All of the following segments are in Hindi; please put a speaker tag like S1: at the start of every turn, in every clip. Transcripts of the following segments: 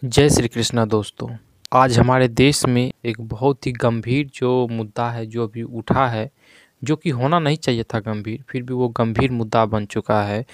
S1: जय श्री कृष्णा दोस्तों। आज हमारे देश में एक बहुत ही गंभीर जो मुद्दा है जो अभी उठा है, जो कि होना नहीं चाहिए था गंभीर, फिर भी वो गंभीर मुद्दा बन चुका है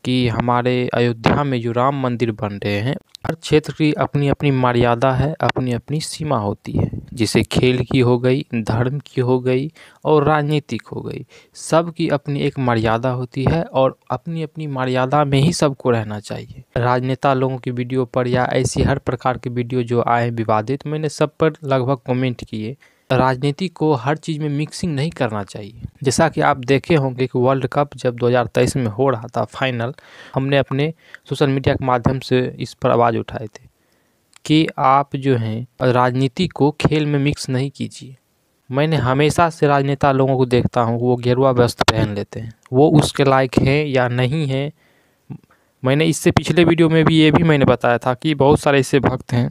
S1: कि हमारे अयोध्या में जो राम मंदिर बन रहे हैं, हर क्षेत्र की अपनी अपनी मर्यादा है, अपनी अपनी सीमा होती है। जैसे खेल की हो गई, धर्म की हो गई और राजनीतिक हो गई। सब की अपनी एक मर्यादा होती है और अपनी अपनी मर्यादा में ही सबको रहना चाहिए। राजनेता लोगों की वीडियो पर या ऐसी हर प्रकार की वीडियो जो आए विवादित, मैंने सब पर लगभग कमेंट किए। राजनीति को हर चीज़ में मिक्सिंग नहीं करना चाहिए। जैसा कि आप देखे होंगे कि वर्ल्ड कप जब 2023 में हो रहा था फाइनल, हमने अपने सोशल मीडिया के माध्यम से इस पर आवाज़ उठाए थे कि आप जो हैं राजनीति को खेल में मिक्स नहीं कीजिए। मैंने हमेशा से राजनेता लोगों को देखता हूँ, वो गेरुआ वस्त्र पहन लेते हैं, वो उसके लायक हैं या नहीं हैं। मैंने इससे पिछले वीडियो में भी ये भी मैंने बताया था कि बहुत सारे ऐसे भक्त हैं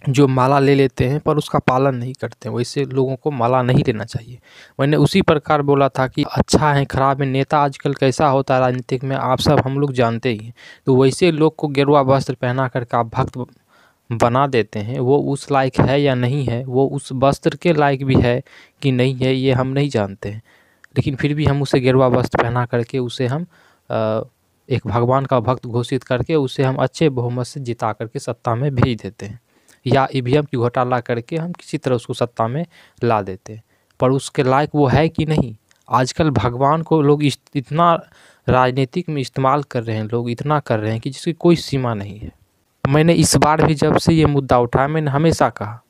S1: जो माला ले लेते हैं पर उसका पालन नहीं करते हैं। वैसे लोगों को माला नहीं लेना चाहिए। मैंने उसी प्रकार बोला था कि अच्छा है खराब है, नेता आजकल कैसा होता है राजनीतिक में आप सब हम लोग जानते ही हैं। तो वैसे लोग को गेरुआ वस्त्र पहना करके आप भक्त बना देते हैं, वो उस लायक है या नहीं है, वो उस वस्त्र के लायक भी है कि नहीं है, ये हम नहीं जानते हैं। लेकिन फिर भी हम उसे गेरुआ वस्त्र पहना करके उसे हम एक भगवान का भक्त घोषित करके उसे हम अच्छे बहुमत से जिता करके सत्ता में भेज देते हैं, या ईवीएम की घोटाला करके हम किसी तरह उसको सत्ता में ला देते हैं। पर उसके लायक वो है कि नहीं। आजकल भगवान को लोग इतना राजनीतिक में इस्तेमाल कर रहे हैं, लोग इतना कर रहे हैं कि जिसकी कोई सीमा नहीं है। मैंने इस बार भी जब से ये मुद्दा उठाया, मैंने हमेशा कहा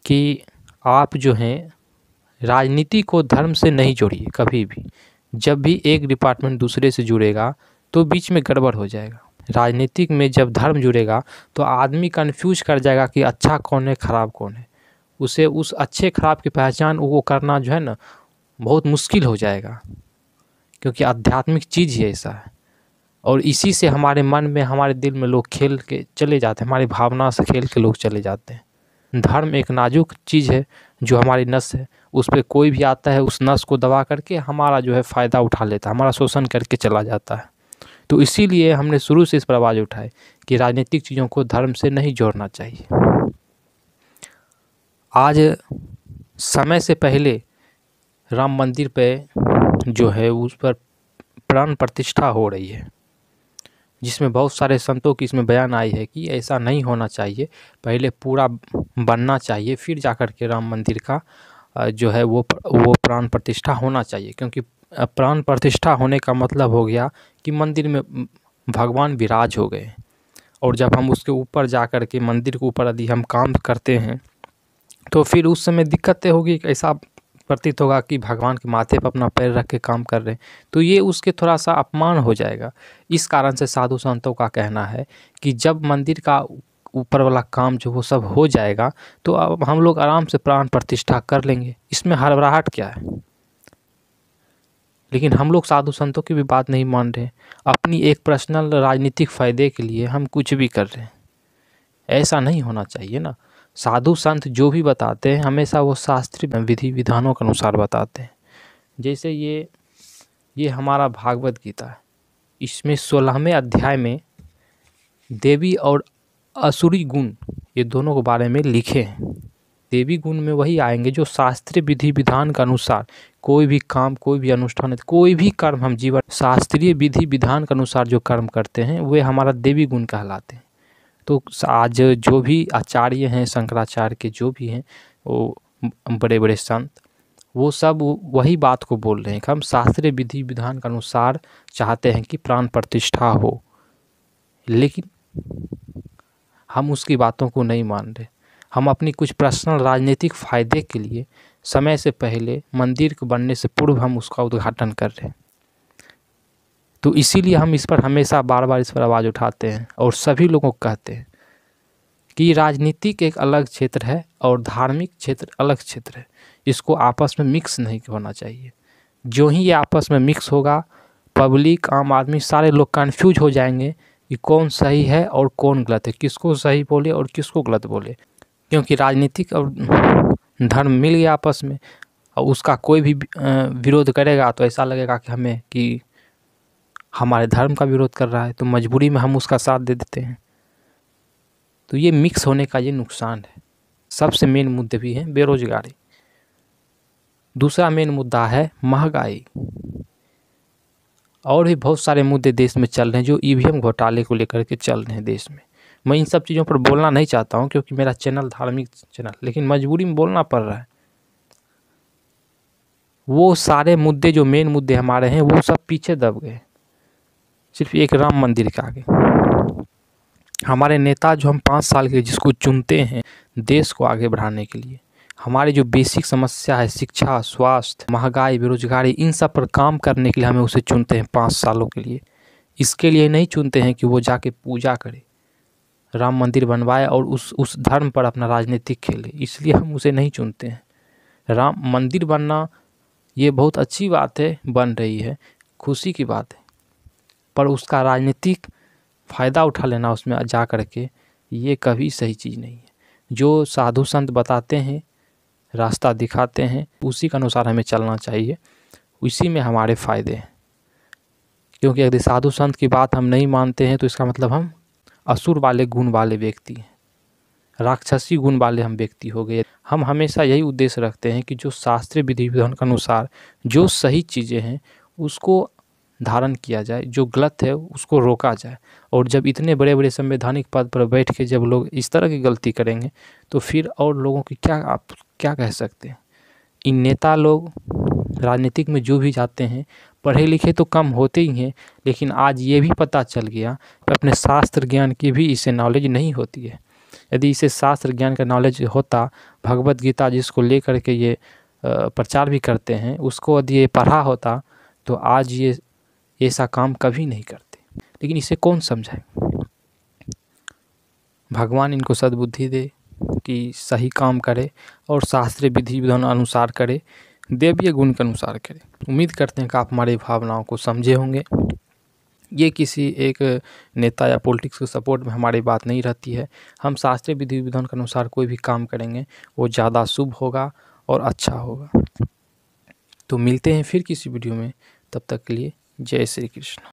S1: कि आप जो हैं राजनीति को धर्म से नहीं जोड़िए कभी भी। जब भी एक डिपार्टमेंट दूसरे से जुड़ेगा तो बीच में गड़बड़ हो जाएगा। राजनीतिक में जब धर्म जुड़ेगा तो आदमी कन्फ्यूज कर जाएगा कि अच्छा कौन है खराब कौन है। उसे उस अच्छे खराब की पहचान वो करना जो है ना बहुत मुश्किल हो जाएगा, क्योंकि आध्यात्मिक चीज़ ही ऐसा है। और इसी से हमारे मन में हमारे दिल में लोग खेल के चले जाते हैं, हमारी भावना से खेल के लोग चले जाते हैं। धर्म एक नाजुक चीज़ है जो हमारी नस है, उस पर कोई भी आता है उस नस को दबा करके हमारा जो है फ़ायदा उठा लेता है, हमारा शोषण करके चला जाता है। तो इसीलिए हमने शुरू से इस पर आवाज़ उठाई कि राजनीतिक चीज़ों को धर्म से नहीं जोड़ना चाहिए। आज समय से पहले राम मंदिर पे जो है उस पर प्राण प्रतिष्ठा हो रही है, जिसमें बहुत सारे संतों की इसमें बयान आई है कि ऐसा नहीं होना चाहिए, पहले पूरा बनना चाहिए फिर जाकर के राम मंदिर का जो है वो प्राण प्रतिष्ठा होना चाहिए। क्योंकि प्राण प्रतिष्ठा होने का मतलब हो गया कि मंदिर में भगवान विराज हो गए, और जब हम उसके ऊपर जाकर के मंदिर के ऊपर यदि हम काम करते हैं तो फिर उस समय दिक्कतें होगी। ऐसा प्रतीत होगा कि भगवान के माथे पर अपना पैर रख के काम कर रहे हैं, तो ये उसके थोड़ा सा अपमान हो जाएगा। इस कारण से साधु संतों का कहना है कि जब मंदिर का ऊपर वाला काम जो वो सब हो जाएगा तो अब हम लोग आराम से प्राण प्रतिष्ठा कर लेंगे, इसमें हड़बड़ाहट क्या है। लेकिन हम लोग साधु संतों की भी बात नहीं मान रहे, अपनी एक पर्सनल राजनीतिक फ़ायदे के लिए हम कुछ भी कर रहे हैं। ऐसा नहीं होना चाहिए ना। साधु संत जो भी बताते हैं हमेशा वो शास्त्रीय विधि विधानों के अनुसार बताते हैं। जैसे ये हमारा भागवत गीता है, इसमें 16वें अध्याय में देवी और असुरी गुण ये दोनों के बारे में लिखे हैं। देवी गुण में वही आएंगे जो शास्त्रीय विधि विधान के अनुसार कोई भी काम, कोई भी अनुष्ठान, कोई भी कर्म हम जीवन शास्त्रीय विधि विधान के अनुसार जो कर्म करते हैं वे हमारा देवी गुण कहलाते हैं। तो आज जो भी आचार्य हैं, शंकराचार्य के जो भी हैं, वो बड़े बड़े संत, वो सब वही बात को बोल रहे हैं कि हम शास्त्रीय विधि विधान के अनुसार चाहते हैं कि प्राण प्रतिष्ठा हो, लेकिन हम उसकी बातों को नहीं मान रहे। हम अपनी कुछ पर्सनल राजनीतिक फ़ायदे के लिए समय से पहले मंदिर के बनने से पूर्व हम उसका उद्घाटन कर रहे हैं। तो इसीलिए हम इस पर हमेशा बार बार इस पर आवाज़ उठाते हैं और सभी लोगों को कहते हैं कि राजनीतिक एक अलग क्षेत्र है और धार्मिक क्षेत्र अलग क्षेत्र है, इसको आपस में मिक्स नहीं होना चाहिए। जो ही ये आपस में मिक्स होगा, पब्लिक, आम आदमी, सारे लोग कन्फ्यूज हो जाएंगे कि कौन सही है और कौन गलत है, किसको सही बोले और किसको गलत बोले। क्योंकि राजनीतिक और धर्म मिल गया आपस में, और उसका कोई भी विरोध करेगा तो ऐसा लगेगा कि हमें कि हमारे धर्म का विरोध कर रहा है, तो मजबूरी में हम उसका साथ दे देते हैं। तो ये मिक्स होने का ये नुकसान है। सबसे मेन मुद्दे भी हैं बेरोजगारी। दूसरा मेन मुद्दा है महंगाई। और भी बहुत सारे मुद्दे देश में चल रहे हैं जो ईवीएम घोटाले को लेकर के चल रहे हैं देश में। मैं इन सब चीज़ों पर बोलना नहीं चाहता हूँ क्योंकि मेरा चैनल धार्मिक चैनल, लेकिन मजबूरी में बोलना पड़ रहा है। वो सारे मुद्दे जो मेन मुद्दे हमारे हैं वो सब पीछे दब गए, सिर्फ एक राम मंदिर के आगे। हमारे नेता जो हम 5 साल के जिसको चुनते हैं देश को आगे बढ़ाने के लिए, हमारी जो बेसिक समस्या है शिक्षा, स्वास्थ्य, महंगाई, बेरोजगारी, इन सब पर काम करने के लिए हमें उसे चुनते हैं 5 सालों के लिए। इसके लिए नहीं चुनते हैं कि वो जाके पूजा करे, राम मंदिर बनवाए और उस धर्म पर अपना राजनीतिक खेले, इसलिए हम उसे नहीं चुनते हैं। राम मंदिर बनना ये बहुत अच्छी बात है, बन रही है, खुशी की बात है, पर उसका राजनीतिक फ़ायदा उठा लेना उसमें जा कर के ये कभी सही चीज़ नहीं है। जो साधु संत बताते हैं, रास्ता दिखाते हैं, उसी के अनुसार हमें चलना चाहिए, उसी में हमारे फ़ायदे हैं। क्योंकि यदि साधु संत की बात हम नहीं मानते हैं तो इसका मतलब हम असुर वाले गुण वाले व्यक्ति हैं, राक्षसी गुण वाले हम व्यक्ति हो गए। हम हमेशा यही उद्देश्य रखते हैं कि जो शास्त्रीय विधि विधान के अनुसार जो सही चीज़ें हैं उसको धारण किया जाए, जो गलत है उसको रोका जाए। और जब इतने बड़े बड़े संवैधानिक पद पर बैठ के जब लोग इस तरह की गलती करेंगे तो फिर और लोगों की आप क्या कह सकते हैं। इन नेता लोग राजनीतिक में जो भी जाते हैं पढ़े लिखे तो कम होते ही हैं, लेकिन आज ये भी पता चल गया कि अपने शास्त्र ज्ञान की भी इसे नॉलेज नहीं होती है। यदि इसे शास्त्र ज्ञान का नॉलेज होता, भगवत गीता जिसको लेकर के ये प्रचार भी करते हैं, उसको यदि ये पढ़ा होता तो आज ये ऐसा काम कभी नहीं करते। लेकिन इसे कौन समझाए। भगवान इनको सद्बुद्धि दे कि सही काम करे और शास्त्रीय विधि विधान अनुसार करे, देवीय गुण के अनुसार करे। उम्मीद करते हैं कि आप हमारी भावनाओं को समझे होंगे। ये किसी एक नेता या पॉलिटिक्स के सपोर्ट में हमारी बात नहीं रहती है। हम शास्त्रीय विधि विधान के अनुसार कोई भी काम करेंगे वो ज़्यादा शुभ होगा और अच्छा होगा। तो मिलते हैं फिर किसी वीडियो में, तब तक के लिए जय श्री कृष्ण।